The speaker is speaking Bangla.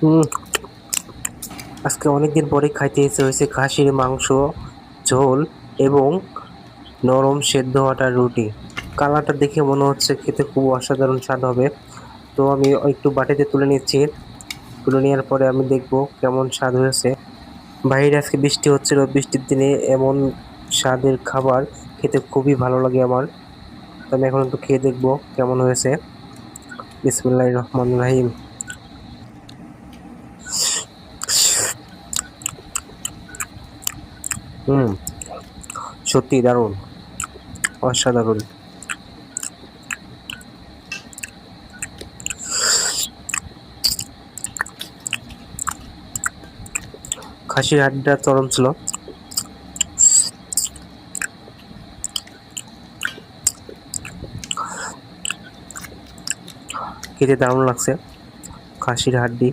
হুম, আজকে অনেকদিন পরে খাইতে ইচ্ছে হয়েছে খাসির মাংস, ঝোল এবং নরম সেদ্ধ আটার রুটি। কালারটা দেখে মনে হচ্ছে খেতে খুব অসাধারণ স্বাদ হবে। তো আমি একটু বাটিতে তুলে নিচ্ছি। তুলে নেওয়ার পরে আমি দেখব কেমন স্বাদ হয়েছে। বাইরে আজকে বৃষ্টি হচ্ছিল, বৃষ্টির দিনে এমন স্বাদের খাবার খেতে খুবই ভালো লাগে আমার। তো আমি এখন একটু খেয়ে দেখব কেমন হয়েছে। বিসমিল্লাহির রহমানির রহিম। হুম, সত্যি দারুণ, অসাধারণ। খাসির হাড্ডিটা চরম ছিল। খেতে দারুণ লাগছে। খাসির হাড্ডি